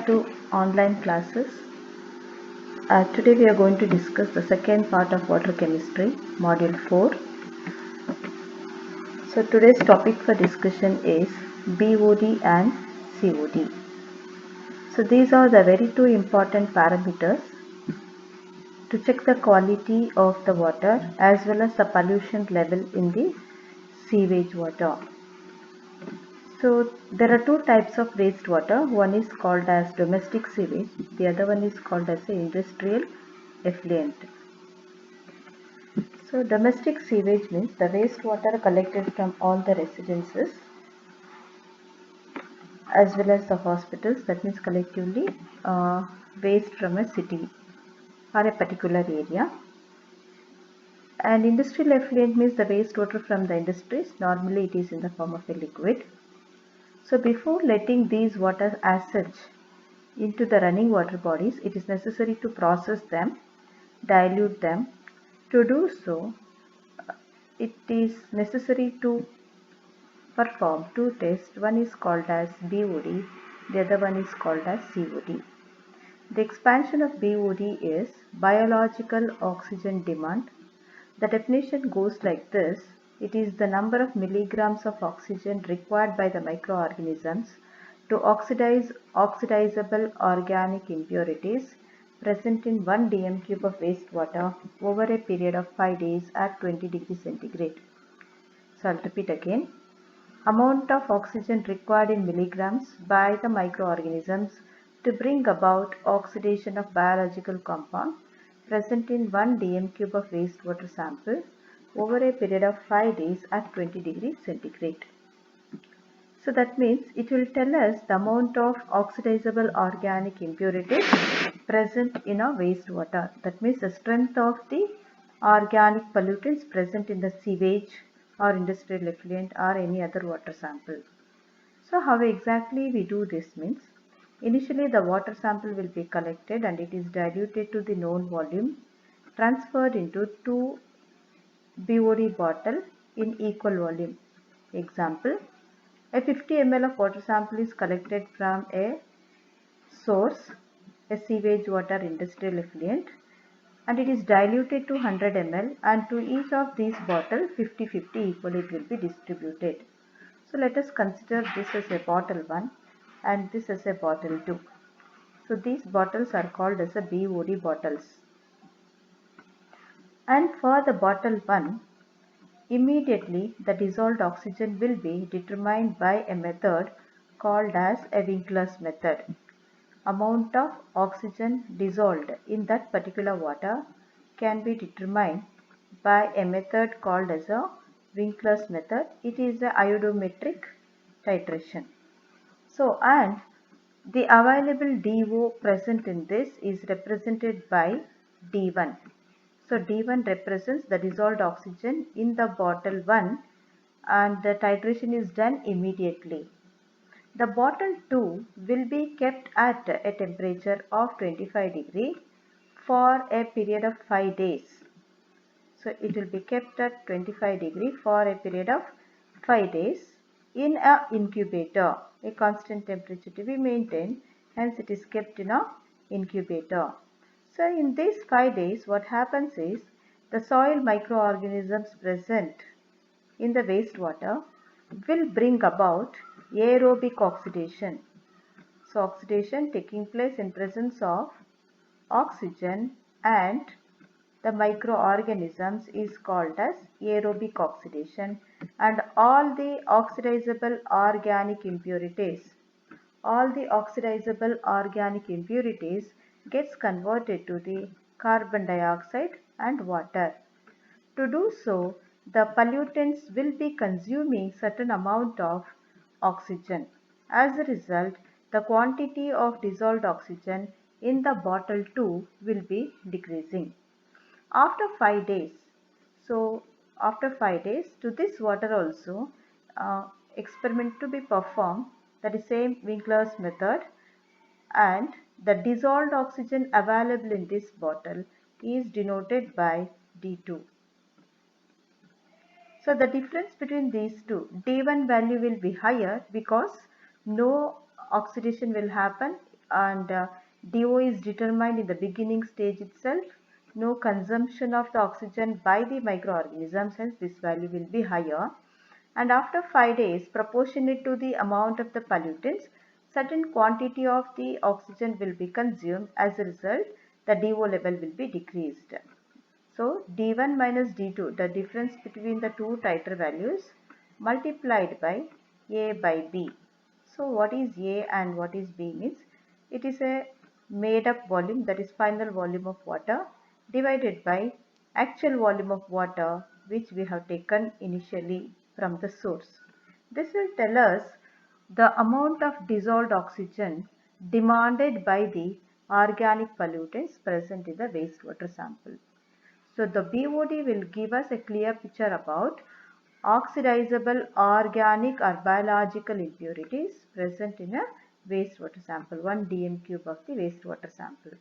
to online classes. Today we are going to discuss the second part of water chemistry, module 4. So today's topic for discussion is BOD and COD. So these are the very two important parameters to check the quality of the water as well as the pollution level in the sewage water. So there are two types of wastewater. One is called as domestic sewage, the other one is called as industrial effluent. So domestic sewage means the wastewater collected from all the residences as well as the hospitals, that means collectively waste from a city or a particular area. And industrial effluent means the wastewater from the industries, normally it is in the form of a liquid. So before letting these water as such into the running water bodies, it is necessary to process them, dilute them. To do so, it is necessary to perform two tests. One is called as BOD, the other one is called as COD. The expansion of BOD is biological oxygen demand. The definition goes like this. It is the number of milligrams of oxygen required by the microorganisms to oxidize oxidizable organic impurities present in 1 dm cube of wastewater over a period of 5 days at 20 degrees centigrade. So I'll repeat again. Amount of oxygen required in milligrams by the microorganisms to bring about oxidation of biological compound present in 1 dm cube of wastewater sample over a period of 5 days at 20 degrees centigrade. So that means it will tell us the amount of oxidizable organic impurities present in a wastewater. That means the strength of the organic pollutants present in the sewage or industrial effluent or any other water sample. So how exactly we do this means, initially the water sample will be collected and it is diluted to the known volume, transferred into two BOD bottle in equal volume. Example, a 50 ml of water sample is collected from a source, a sewage water industrial effluent, and it is diluted to 100 ml, and to each of these bottles 50-50 equally it will be distributed. So let us consider this as a bottle 1 and this as a bottle 2. So these bottles are called as a BOD bottles. And for the bottle 1, immediately the dissolved oxygen will be determined by a method called as a Winkler's method. Amount of oxygen dissolved in that particular water can be determined by a method called as a Winkler's method. It is a iodometric titration. So, and the available DO present in this is represented by D1. So D1 represents the dissolved oxygen in the bottle 1 and the titration is done immediately. The bottle 2 will be kept at a temperature of 25 degree for a period of 5 days. So it will be kept at 25 degree for a period of 5 days in a incubator. A constant temperature to be maintained, hence it is kept in a incubator. So in these 5 days what happens is the soil microorganisms present in the wastewater will bring about aerobic oxidation. So oxidation taking place in presence of oxygen and the microorganisms is called as aerobic oxidation, and all the oxidizable organic impurities gets converted to the carbon dioxide and water. To do so, the pollutants will be consuming certain amount of oxygen. As a result, the quantity of dissolved oxygen in the bottle 2 will be decreasing. After 5 days, so after 5 days, to this water also experiment to be performed, that is same Winkler's method, and the dissolved oxygen available in this bottle is denoted by D2. So the difference between these two, D1 value will be higher because no oxidation will happen and DO is determined in the beginning stage itself. No consumption of the oxygen by the microorganisms, hence this value will be higher. And after 5 days, proportionate to the amount of the pollutants, certain quantity of the oxygen will be consumed. As a result, the DO level will be decreased. So D1 minus D2, the difference between the two titer values multiplied by A by B. So what is A and what is B means, it is a made up volume, that is final volume of water, divided by actual volume of water which we have taken initially from the source. This will tell us the amount of dissolved oxygen demanded by the organic pollutants present in the wastewater sample. So the BOD will give us a clear picture about oxidizable organic or biological impurities present in a wastewater sample, 1 dm cube of the wastewater sample.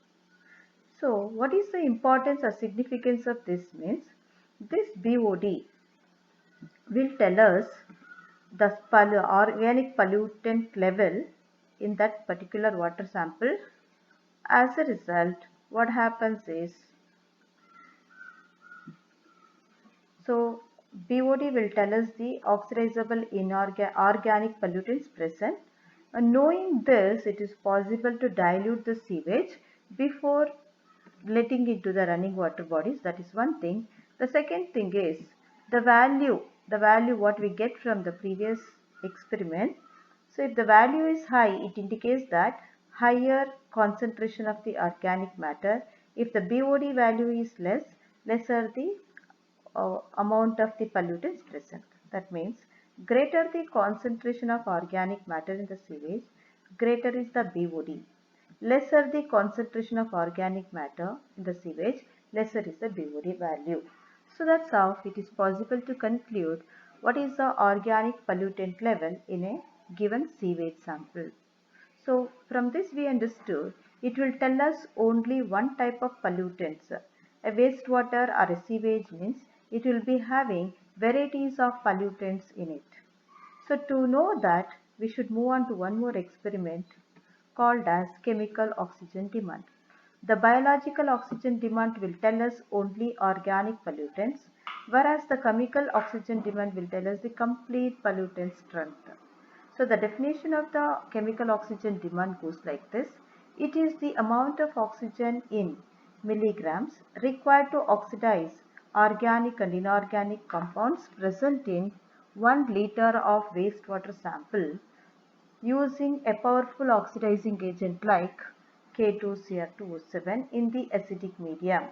So what is the importance or significance of this means, this BOD will tell us the organic pollutant level in that particular water sample. As a result, what happens is, so BOD will tell us the oxidizable organic pollutants present. Knowing this, it is possible to dilute the sewage before letting into the running water bodies. That is one thing. The second thing is the value what we get from the previous experiment. So if the value is high, it indicates that higher concentration of the organic matter. If the BOD value is less, lesser the amount of the pollutants present. That means greater the concentration of organic matter in the sewage, greater is the BOD. Lesser the concentration of organic matter in the sewage, lesser is the BOD value. So that's how it is possible to conclude what is the organic pollutant level in a given sewage sample. So from this we understood it will tell us only one type of pollutants. A wastewater or a sewage means it will be having varieties of pollutants in it. So to know that, we should move on to one more experiment called as chemical oxygen demand. The biological oxygen demand will tell us only organic pollutants, whereas the chemical oxygen demand will tell us the complete pollutant strength. So the definition of the chemical oxygen demand goes like this. It is the amount of oxygen in milligrams required to oxidize organic and inorganic compounds present in 1 liter of wastewater sample using a powerful oxidizing agent like K2Cr2O7 in the acidic medium.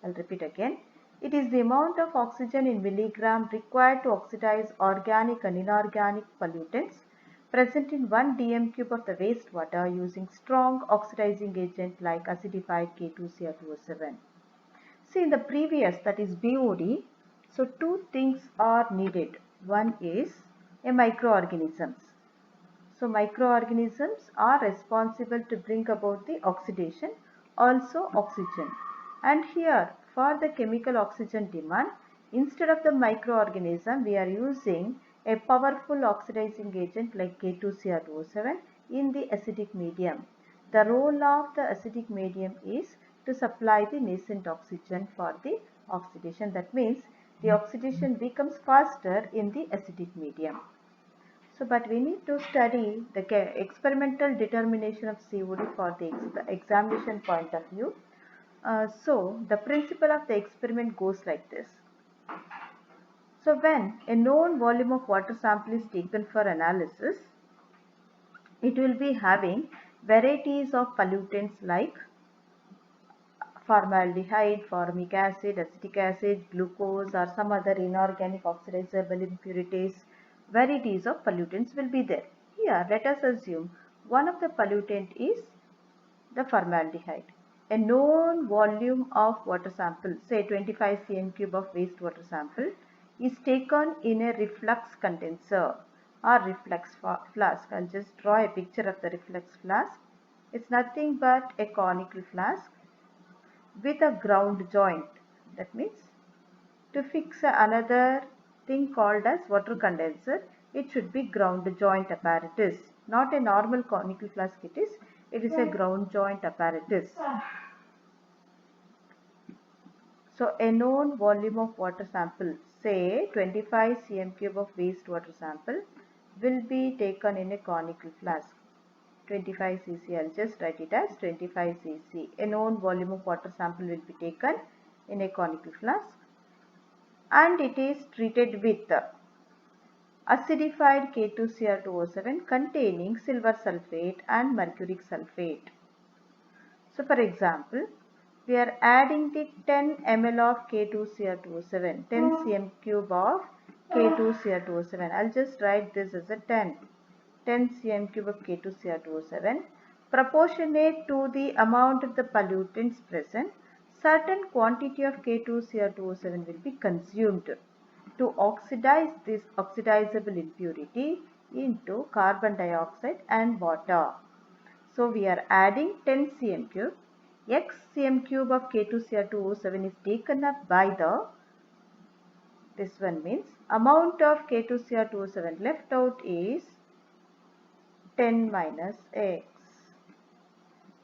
I'll repeat again. It is the amount of oxygen in milligram required to oxidize organic and inorganic pollutants present in 1 dm cube of the wastewater using strong oxidizing agent like acidified K2Cr2O7. See, in the previous, that is BOD, so two things are needed. One is a microorganisms. So microorganisms are responsible to bring about the oxidation, also oxygen. And here for the chemical oxygen demand, instead of the microorganism, we are using a powerful oxidizing agent like K2Cr2O7 in the acidic medium. The role of the acidic medium is to supply the nascent oxygen for the oxidation. That means the oxidation becomes faster in the acidic medium. So, but we need to study the experimental determination of COD for the examination point of view. So, the principle of the experiment goes like this. So, when a known volume of water sample is taken for analysis, it will be having varieties of pollutants like formaldehyde, formic acid, acetic acid, glucose or some other inorganic oxidizable impurities, varieties of pollutants will be there. Here let us assume one of the pollutant is the formaldehyde. A known volume of water sample, say 25 cm cube of wastewater sample, is taken in a reflux condenser or reflux flask. I'll just draw a picture of the reflux flask. It's nothing but a conical flask with a ground joint. That means to fix another thing called as water condenser, it should be ground joint apparatus, not a normal conical flask it is. It is a ground joint apparatus. So a known volume of water sample, say 25 cm cube of wastewater sample, will be taken in a conical flask. 25 cc, I'll just write it as 25 cc. A known volume of water sample will be taken in a conical flask and it is treated with acidified K2Cr2O7 containing silver sulfate and mercuric sulfate. So for example, we are adding the 10 ml of K2Cr2O7, 10 cm cube of K2Cr2O7. I'll just write this as a 10 cm cube of K2Cr2O7 proportionate to the amount of the pollutants present. Certain quantity of K2Cr2O7 will be consumed to oxidize this oxidizable impurity into carbon dioxide and water. So we are adding 10 cm cube. X cm cube of K2Cr2O7 is taken up by this one means amount of K2Cr2O7 left out is 10 minus X.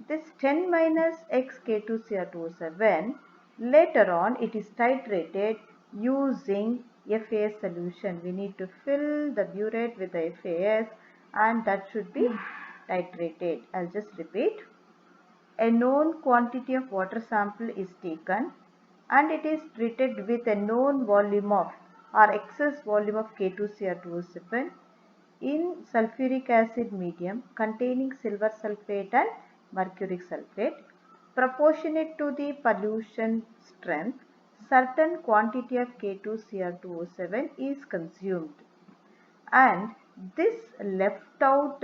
This 10 minus X K2Cr2O7 later on it is titrated using FAS solution. We need to fill the burette with the FAS and that should be titrated. I'll just repeat. A known quantity of water sample is taken and it is treated with a known volume of or excess volume of K2Cr2O7 in sulfuric acid medium containing silver sulfate and mercuric sulfate. Proportionate to the pollution strength, certain quantity of K2Cr2O7 is consumed and this left out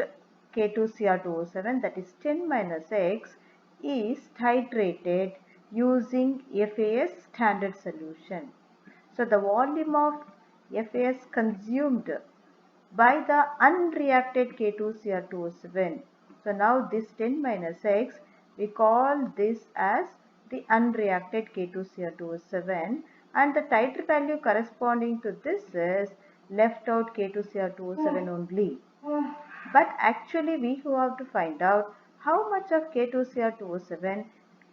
K2Cr2O7 that is 10 minus X is titrated using FAS standard solution. So the volume of FAS consumed by the unreacted K2Cr2O7. So now this 10 minus X we call this as the unreacted K2Cr2O7 and the titer value corresponding to this is left out K2Cr2O7 only. But actually we have to find out how much of K2Cr2O7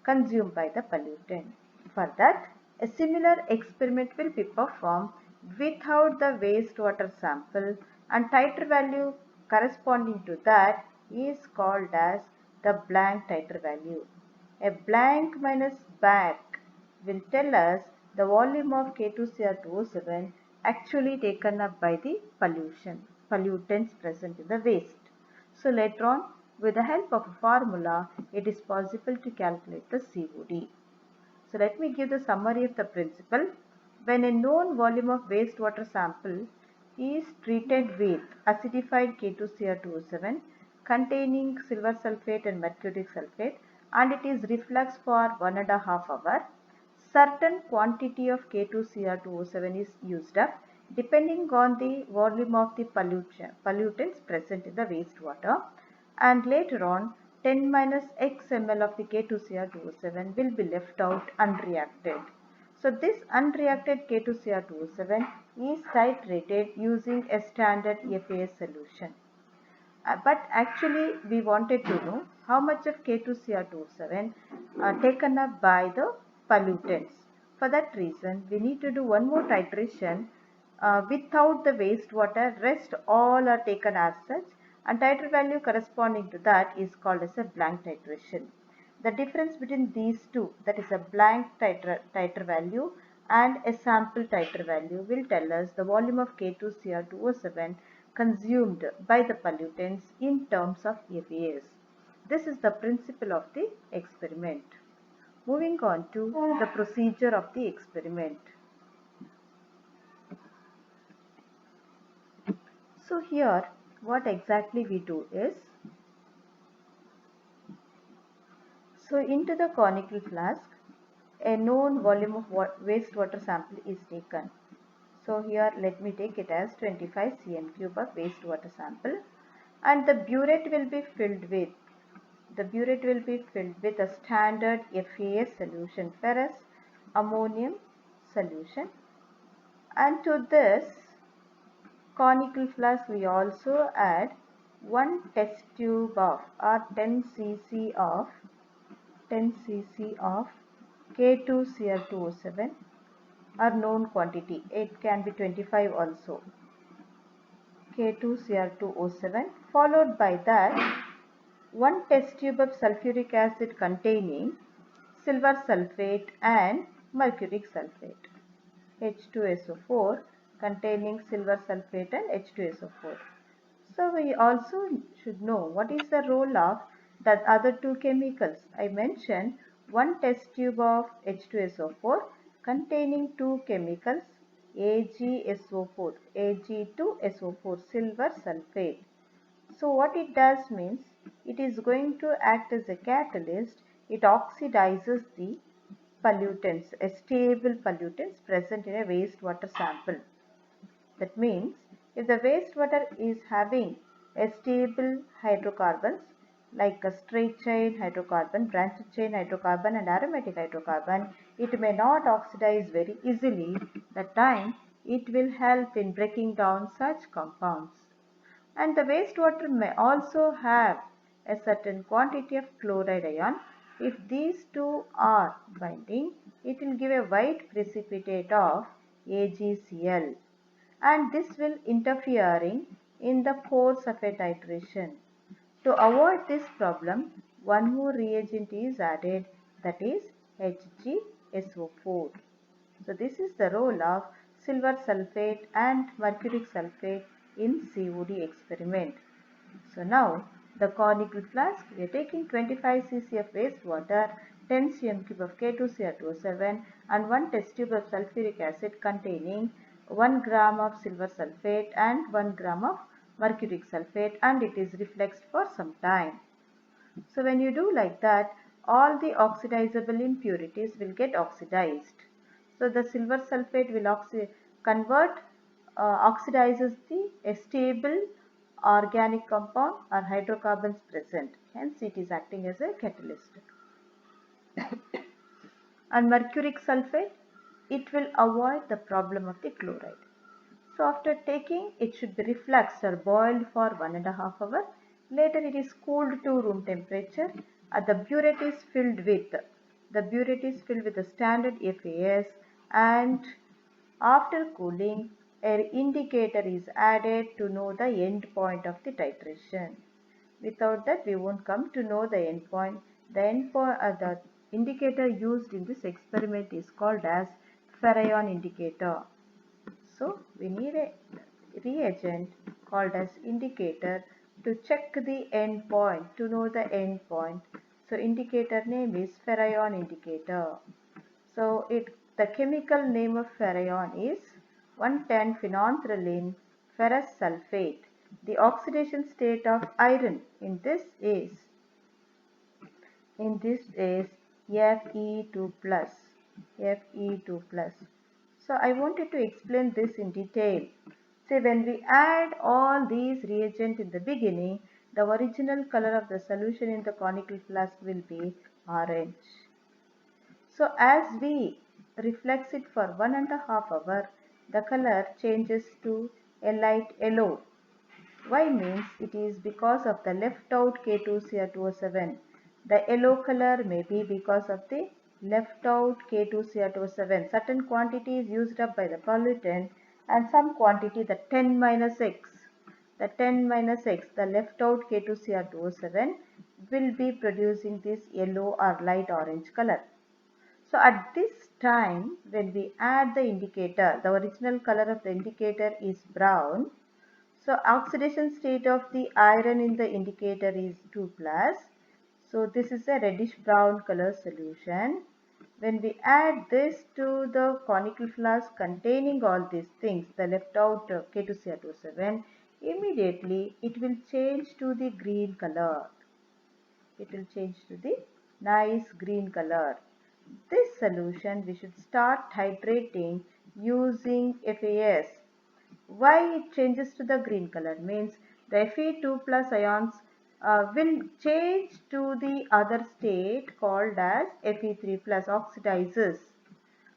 consumed by the pollutant. For that, a similar experiment will be performed without the wastewater sample and titer value corresponding to that is called as the blank titer value. A blank minus back will tell us the volume of K2Cr2O7 actually taken up by the pollutants present in the waste. So later on, with the help of a formula, it is possible to calculate the COD. So let me give the summary of the principle. When a known volume of wastewater sample is treated with acidified K2Cr2O7 containing silver sulfate and mercuric sulfate and it is refluxed for 1.5 hours, certain quantity of K2Cr2O7 is used up depending on the volume of the pollutants present in the wastewater and later on 10 minus X ml of the K2Cr2O7 will be left out unreacted. So this unreacted K2Cr2O7 is titrated using a standard FAS solution. But actually we wanted to know how much of K2Cr2O7 are taken up by the pollutants. For that reason we need to do one more titration without the wastewater. Rest all are taken as such and titer value corresponding to that is called as a blank titration. The difference between these two, that is a blank titer value and a sample titer value, will tell us the volume of K2Cr2O7 consumed by the pollutants in terms of FAS. This is the principle of the experiment. Moving on to the procedure of the experiment. So here what exactly we do is, so into the conical flask a known volume of wastewater sample is taken. So here let me take it as 25 cm cube of wastewater sample and the burette will be filled with a standard FAS solution, ferrous ammonium solution, and to this conical flask we also add one test tube of or 10 cc of K2Cl2O7 are known quantity. It can be 25 also. K2Cl2O7 followed by that one test tube of sulfuric acid containing silver sulfate and mercuric sulfate. H2SO4 containing silver sulfate and H2SO4. So we also should know what is the role of the other two chemicals. I mentioned one test tube of H2SO4 containing two chemicals AgSO4, Ag2SO4 silver sulfate. So what it does means it is going to act as a catalyst. It oxidizes the pollutants, a stable pollutants present in a wastewater sample. That means if the wastewater is having a stable hydrocarbons like a straight chain hydrocarbon, branched chain hydrocarbon and aromatic hydrocarbon, it may not oxidize very easily. That time it will help in breaking down such compounds. And the wastewater may also have a certain quantity of chloride ion. If these two are binding, it will give a white precipitate of AgCl, and this will interfering in the course of a titration. To avoid this problem, one more reagent is added, that is HgSO4. So this is the role of silver sulfate and mercuric sulfate in COD experiment. So now the conical flask, we are taking 25 cc of wastewater, 10 cm cube of K2Cl2O7 and 1 test tube of sulfuric acid containing 1 gram of silver sulfate and 1 gram of mercuric sulfate, and it is reflexed for some time. So when you do like that, all the oxidizable impurities will get oxidized. So the silver sulfate will convert, oxidizes the stable organic compound or hydrocarbons present. Hence it is acting as a catalyst. And mercuric sulfate, it will avoid the problem of the chloride. So after taking, it should be refluxed or boiled for 1.5 hours. Later it is cooled to room temperature. The burette is filled with the standard FAS, and after cooling, an indicator is added to know the end point of the titration. Without that, we won't come to know the end point. The indicator used in this experiment is called as Ferrion indicator. So we need a reagent called as indicator to check the end point, to know the end point. So indicator name is Ferrion indicator. So the chemical name of ferrion is 1,10-phenanthroline ferrous sulfate. The oxidation state of iron in this is Fe2 plus. Fe2 plus. So I wanted to explain this in detail. See, when we add all these reagents in the beginning, the original color of the solution in the conical flask will be orange. So as we reflex it for 1.5 hours, the color changes to a light yellow. Why means it is because of the left out K2Cl2O7. The yellow color may be because of the left out K2Cl2O7. Certain quantity is used up by the pollutant and some quantity, the 10 minus X, the left out K2Cl2O7 will be producing this yellow or light orange color. So at this time, when we add the indicator, the original color of the indicator is brown. So oxidation state of the iron in the indicator is 2 plus. So this is a reddish brown color solution. When we add this to the conical flask containing all these things, the left out K2Cl2O7, immediately it will change to the green color. It will change to the nice green color. This solution we should start titrating using FAS. Why it changes to the green color means the Fe2 plus ions will change to the other state called as Fe3 plus, oxidizes.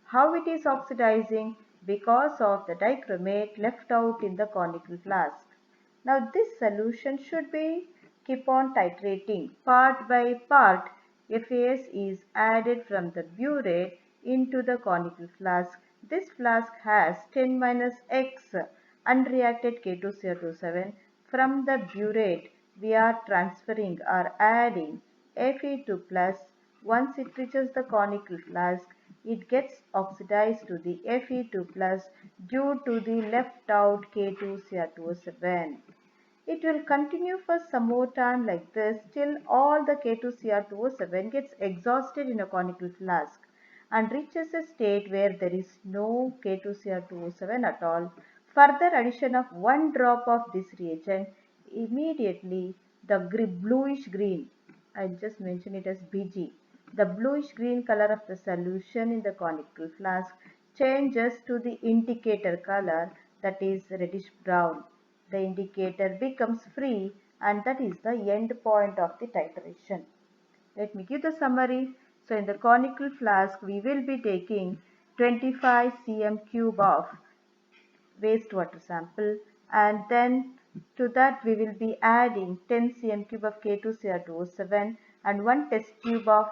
How it is oxidizing? Because of the dichromate left out in the conical flask. Now this solution should be keep on titrating. Part by part, FAS is added from the burette into the conical flask. This flask has 10 minus X unreacted K2CO27. From the burette, we are transferring or adding Fe2 plus. Once it reaches the conical flask, it gets oxidized to the Fe2 plus due to the left out K2Cr2O7. It will continue for some more time like this till all the K2Cr2O7 gets exhausted in a conical flask and reaches a state where there is no K2Cr2O7 at all. Further addition of one drop of this reagent, immediately the bluish green, I just mentioned it as Bg, the bluish green color of the solution in the conical flask changes to the indicator color, that is reddish brown. The indicator becomes free, and that is the end point of the titration. Let me give the summary. So in the conical flask we will be taking 25 cm cube of wastewater sample, and then to that we will be adding 10 cm cube of K2Cr2O7 and one test tube of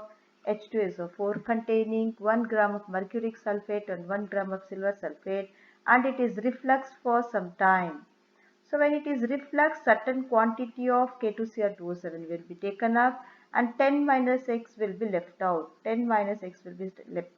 H2SO4 containing 1 gram of mercuric sulfate and 1 gram of silver sulfate, and it is refluxed for some time. So when it is reflux, certain quantity of K2Cr2O7 will be taken up and 10 minus X will be left out. 10 minus X will be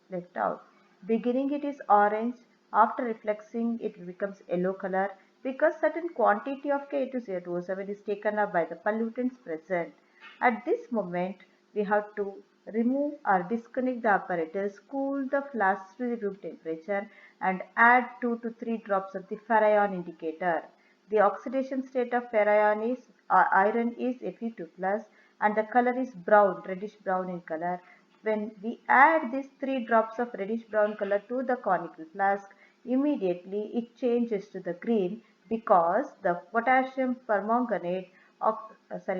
left out. Beginning it is orange, after refluxing it becomes yellow color because certain quantity of K2Cr2O7 is taken up by the pollutants present. At this moment, we have to remove or disconnect the apparatus, cool the flask to the room temperature and add 2 to 3 drops of the ferrion indicator. The oxidation state of ferrion is iron is Fe2 plus and the color is brown, reddish brown in color. When we add these 3 drops of reddish brown color to the conical flask, immediately it changes to the green because the potassium permanganate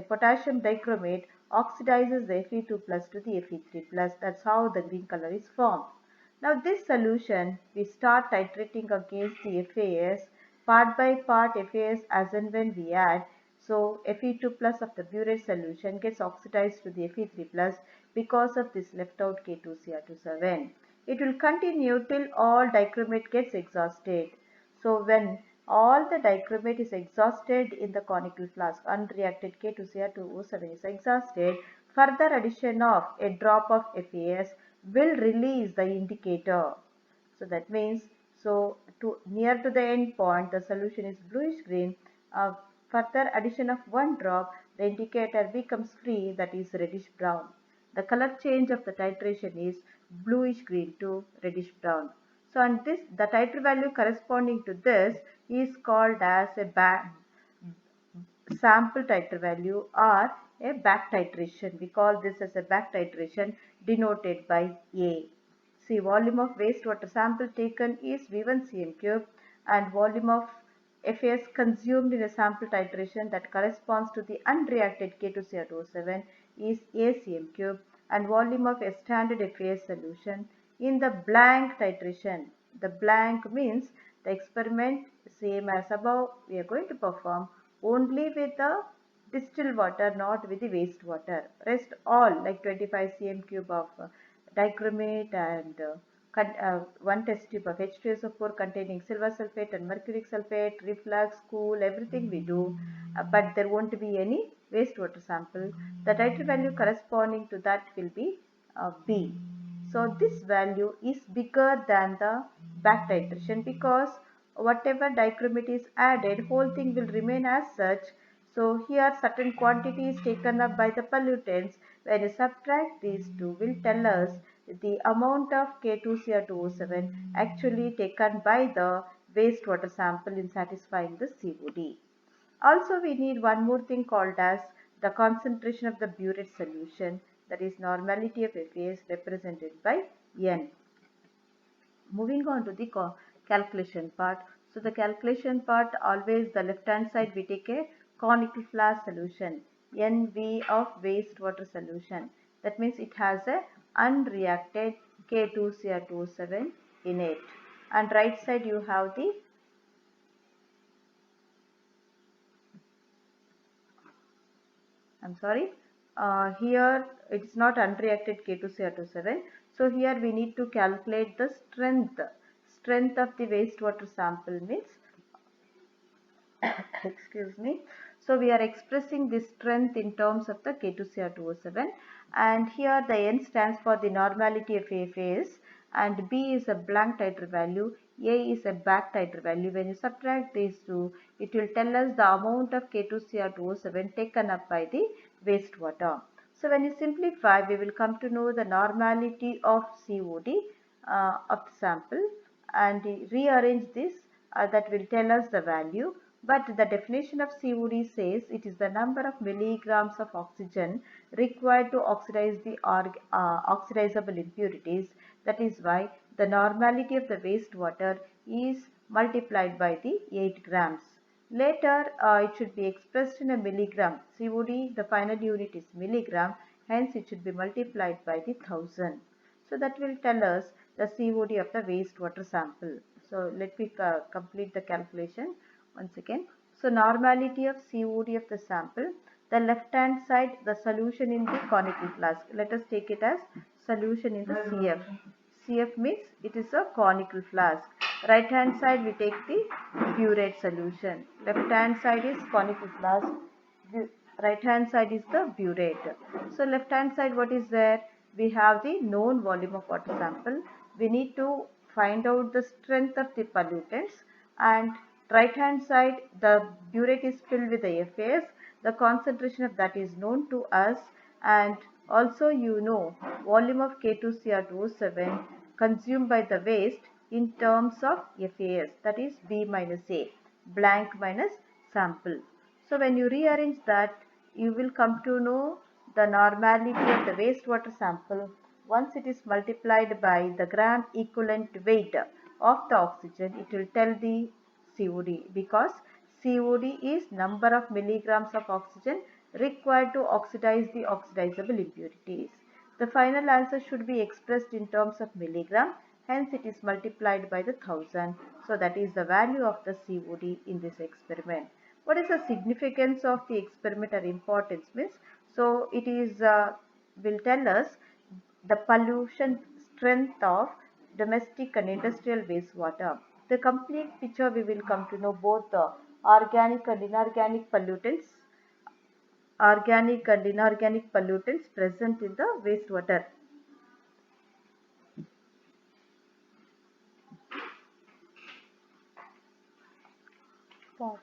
potassium dichromate oxidizes the Fe2 plus to the Fe3 plus. That's how the green color is formed. Now this solution we start titrating against the FAS part by part FAS as and when we add. So Fe2 plus of the burette solution gets oxidized to the Fe3 plus because of this left out K2Cr27. It will continue till all dichromate gets exhausted. So when all the dichromate is exhausted in the conical flask, unreacted K2Cr2O7 is exhausted, further addition of a drop of FAS will release the indicator. So that means, so to near to the end point the solution is bluish green. Further addition of one drop, the indicator becomes free, that is reddish brown. The color change of the titration is bluish green to reddish brown. So and this the titer value corresponding to this is called as a sample titer value or a back titration. We call this as a back titration denoted by A. See, volume of wastewater sample taken is V1 cm cube and volume of FAS consumed in a sample titration that corresponds to the unreacted K2Cr2O7 is A cm cube, and volume of a standard FAS solution in the blank titration. The blank means the experiment same as above we are going to perform only with the distilled water, not with the wastewater. Rest all like 25 cm cube of dichromate and one test tube of H2SO4 containing silver sulfate and mercuric sulfate, reflux, cool, everything we do, but there won't be any wastewater sample. The titer value corresponding to that will be B. So this value is bigger than the back titration because whatever dichromate is added, whole thing will remain as such. So here certain quantity is taken up by the pollutants. When you subtract these two, will tell us the amount of K2Cr2O7 actually taken by the wastewater sample in satisfying the COD. Also we need one more thing called as the concentration of the burette solution, that is normality of FAS represented by N. Moving on to the calculation part. So the calculation part, always the left hand side we take a conical flask solution, NV of wastewater solution. That means it has a unreacted K2Cr2O7 in it. And right side you have the I'm sorry, here it's not unreacted K2Cr27. So here we need to calculate the strength of the wastewater sample means excuse me. So we are expressing this strength in terms of the K2Cr207, and here the N stands for the normality of a phase and B is a blank titer value, A is a back titer value. When you subtract these two, it will tell us the amount of K2Cr207 taken up by the wastewater. So when you simplify, we will come to know the normality of COD of the sample, and rearrange this, that will tell us the value. But the definition of COD says it is the number of milligrams of oxygen required to oxidize the oxidizable impurities. That is why the normality of the wastewater is multiplied by the 8 grams. Later, it should be expressed in a milligram. COD, the final unit is milligram, hence it should be multiplied by the 1000. So that will tell us the COD of the wastewater sample. So let me complete the calculation once again. So normality of COD of the sample, the left hand side the solution in the conical flask. Let us take it as solution in the CF. CF means it is a conical flask. Right hand side we take the burette solution. Left hand side is conical flask. Right hand side is the burette. So left hand side what is there? We have the known volume of water sample. We need to find out the strength of the pollutants, and right hand side the burette is filled with the FAS. The concentration of that is known to us, and also you know volume of K2Cr207 consumed by the waste in terms of FAS, that is B minus A, blank minus sample. So when you rearrange that, you will come to know the normality of the wastewater sample. Once it is multiplied by the gram equivalent weight of the oxygen, it will tell the COD, because COD is number of milligrams of oxygen required to oxidize the oxidizable impurities. The final answer should be expressed in terms of milligram, hence it is multiplied by the 1000. So that is the value of the COD in this experiment. What is the significance of the experiment or importance means? So it is will tell us the pollution strength of domestic and industrial wastewater. The complete picture we will come to know both the organic and inorganic pollutants present in the wastewater. Stop.